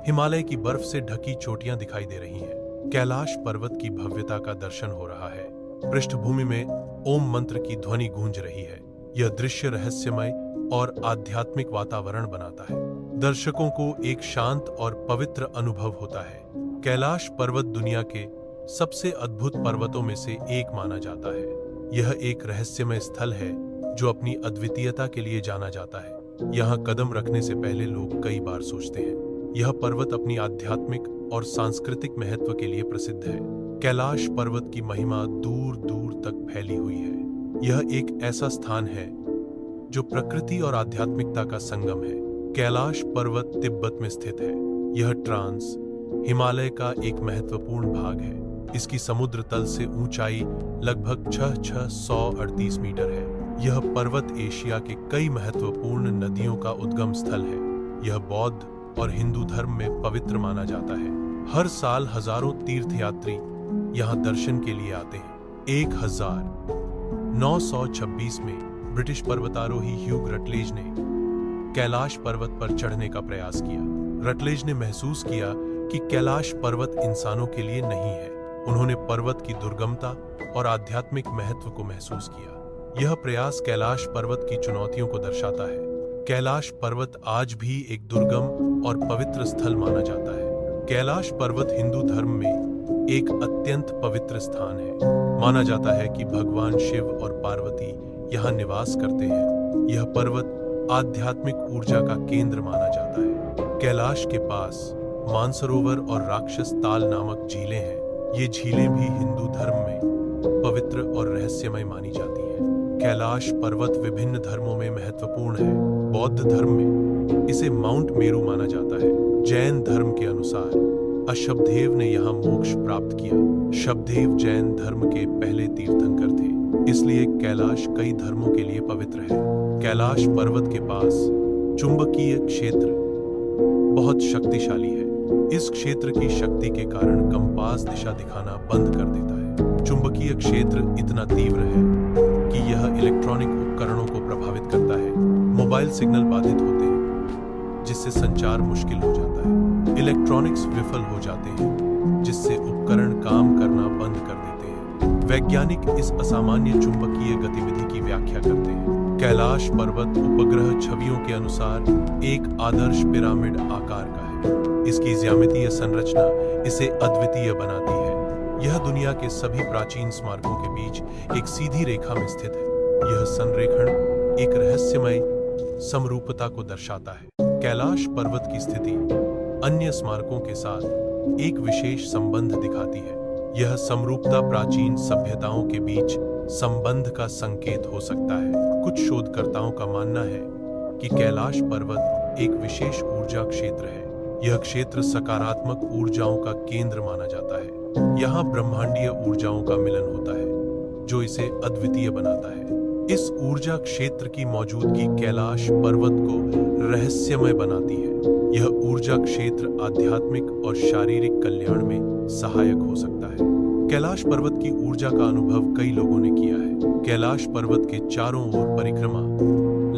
हिमालय की बर्फ से ढकी चोटियां दिखाई दे रही हैं। कैलाश पर्वत की भव्यता का दर्शन हो रहा है। पृष्ठभूमि में ओम मंत्र की ध्वनि गूंज रही है। यह दृश्य रहस्यमय और आध्यात्मिक वातावरण बनाता है। दर्शकों को एक शांत और पवित्र अनुभव होता है। कैलाश पर्वत दुनिया के सबसे अद्भुत पर्वतों में से एक माना जाता है। यह एक रहस्यमय स्थल है जो अपनी अद्वितीयता के लिए जाना जाता है। यहाँ कदम रखने से पहले लोग कई बार सोचते हैं। यह पर्वत अपनी आध्यात्मिक और सांस्कृतिक महत्व के लिए प्रसिद्ध है। कैलाश पर्वत की महिमा दूर दूर तक फैली हुई है। यह एक ऐसा स्थान है जो प्रकृति और आध्यात्मिकता का संगम है। कैलाश पर्वत तिब्बत में स्थित है। यह ट्रांस हिमालय का एक महत्वपूर्ण भाग है। इसकी समुद्र तल से ऊंचाई लगभग 638 मीटर है। यह पर्वत एशिया के कई महत्वपूर्ण नदियों का उद्गम स्थल है। यह बौद्ध और हिंदू धर्म में पवित्र माना जाता है। हर साल हजारों तीर्थयात्री यहाँ दर्शन के लिए आते हैं। 1926 में ब्रिटिश पर्वतारोही ह्यूग रटलेज ने कैलाश पर्वत पर चढ़ने का प्रयास किया। रटलेज ने महसूस किया कि कैलाश पर्वत इंसानों के लिए नहीं है। उन्होंने पर्वत की दुर्गमता और आध्यात्मिक महत्व को महसूस किया। यह प्रयास कैलाश पर्वत की चुनौतियों को दर्शाता है। कैलाश पर्वत आज भी एक दुर्गम और पवित्र स्थल माना जाता है। कैलाश पर्वत हिंदू धर्म में एक अत्यंत पवित्र स्थान है। माना जाता है कि भगवान शिव और पार्वती यहाँ निवास करते हैं। यह पर्वत आध्यात्मिक ऊर्जा का केंद्र माना जाता है। कैलाश के पास मानसरोवर और राक्षस ताल नामक झीलें हैं। ये झीलें भी हिंदू धर्म में पवित्र और रहस्यमय मानी जाती हैं। कैलाश पर्वत विभिन्न धर्मों में महत्वपूर्ण है। बौद्ध धर्म में इसे माउंट मेरू माना जाता है। जैन धर्म के अनुसार अशबदेव ने यहाँ मोक्ष प्राप्त किया। शबदेव जैन धर्म के पहले तीर्थंकर थे, इसलिए कैलाश कई धर्मों के लिए पवित्र है। कैलाश पर्वत के पास चुंबकीय क्षेत्र बहुत शक्तिशाली है। इस क्षेत्र की शक्ति के कारण कंपास दिशा दिखाना बंद कर देता है। चुंबकीय क्षेत्र इतना तीव्र है कि यह इलेक्ट्रॉनिक उपकरणों को प्रभावित करता है। मोबाइल सिग्नल बाधित होते हैं, जिससे संचार मुश्किल हो जाता है। इलेक्ट्रॉनिक्स विफल हो जाते हैं, जिससे उपकरण काम करना बंद कर देते हैं। वैज्ञानिक इस असामान्य चुंबकीय गतिविधि की व्याख्या करते हैं। कैलाश पर्वत उपग्रह छवियों के अनुसार एक आदर्श पिरामिड आकार का है। इसकी ज्यामितीय संरचना इसे अद्वितीय बनाती है। यह दुनिया के सभी प्राचीन स्मारकों के बीच एक सीधी रेखा में स्थित है। यह संरेखण एक रहस्यमय समरूपता को दर्शाता है। कैलाश पर्वत की स्थिति अन्य स्मारकों के साथ एक विशेष संबंध दिखाती है। यह समरूपता प्राचीन सभ्यताओं के बीच संबंध का संकेत हो सकता है। कुछ शोधकर्ताओं का मानना है कि कैलाश पर्वत एक विशेष ऊर्जा क्षेत्र है। यह क्षेत्र सकारात्मक ऊर्जाओं का केंद्र माना जाता है। यहाँ ब्रह्मांडीय ऊर्जाओं का मिलन होता है, जो इसे अद्वितीय बनाता है। इस ऊर्जा क्षेत्र की मौजूदगी कैलाश पर्वत को रहस्यमय बनाती है। यह ऊर्जा क्षेत्र आध्यात्मिक और शारीरिक कल्याण में सहायक हो सकता है। कैलाश पर्वत की ऊर्जा का अनुभव कई लोगों ने किया है। कैलाश पर्वत के चारों ओर परिक्रमा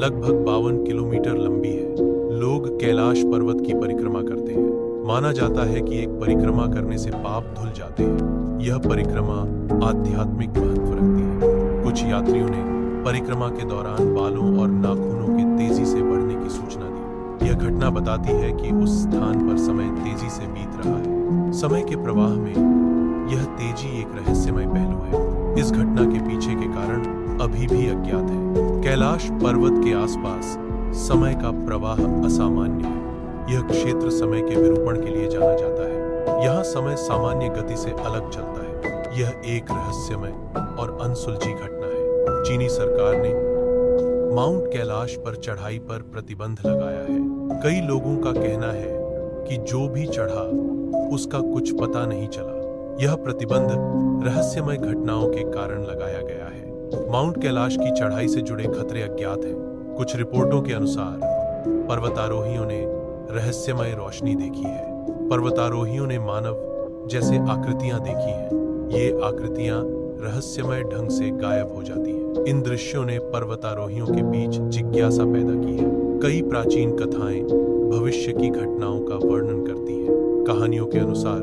लगभग 52 किलोमीटर लंबी है। लोग कैलाश पर्वत की परिक्रमा करते हैं। माना जाता है कि एक परिक्रमा करने से पाप धुल जाते हैं। यह परिक्रमा आध्यात्मिक महत्व रखती है। कुछ यात्रियों ने परिक्रमा के दौरान बालों और नाखूनों के तेजी से बढ़ने की सूचना दी। यह घटना बताती है कि उस स्थान पर समय तेजी से बीत रहा है। समय के प्रवाह में यह तेजी एक रहस्यमय पहलू है। इस घटना के पीछे के कारण अभी भी अज्ञात है। कैलाश पर्वत के आसपास समय का प्रवाह असामान्य है। यह क्षेत्र समय के विरूपण के लिए जाना जाता है। यहाँ समय सामान्य गति से अलग चलता है। यह एक रहस्यमय और अनसुलझी घटना है। चीनी सरकार ने माउंट कैलाश पर चढ़ाई पर प्रतिबंध लगाया है। कई लोगों का कहना है कि जो भी चढ़ा उसका कुछ पता नहीं चला। यह प्रतिबंध रहस्यमय घटनाओं के कारण लगाया गया है। माउंट कैलाश की चढ़ाई से जुड़े खतरे अज्ञात हैं। कुछ रिपोर्टों के अनुसार पर्वतारोहियों ने रहस्यमय रोशनी देखी है। पर्वतारोहियों ने मानव जैसे आकृतियां देखी हैं। ये आकृतियां रहस्यमय ढंग से गायब हो जाती हैं। इन दृश्यों ने पर्वतारोहियों के बीच जिज्ञासा पैदा की है। कई प्राचीन कथाएं भविष्य की घटनाओं का वर्णन करती हैं। कहानियों के अनुसार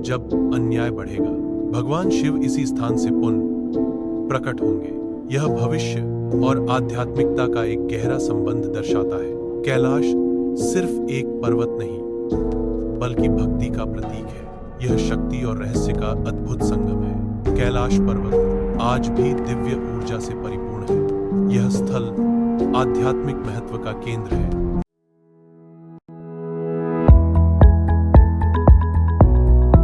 जब अन्याय बढ़ेगा, भगवान शिव इसी स्थान से पुनः प्रकट होंगे। यह भविष्य और आध्यात्मिकता का एक गहरा संबंध दर्शाता है। कैलाश सिर्फ एक पर्वत नहीं, बल्कि भक्ति का प्रतीक है। यह शक्ति और रहस्य का अद्भुत संगम है। कैलाश पर्वत आज भी दिव्य ऊर्जा से परिपूर्ण है। यह स्थल आध्यात्मिक महत्व का केंद्र है।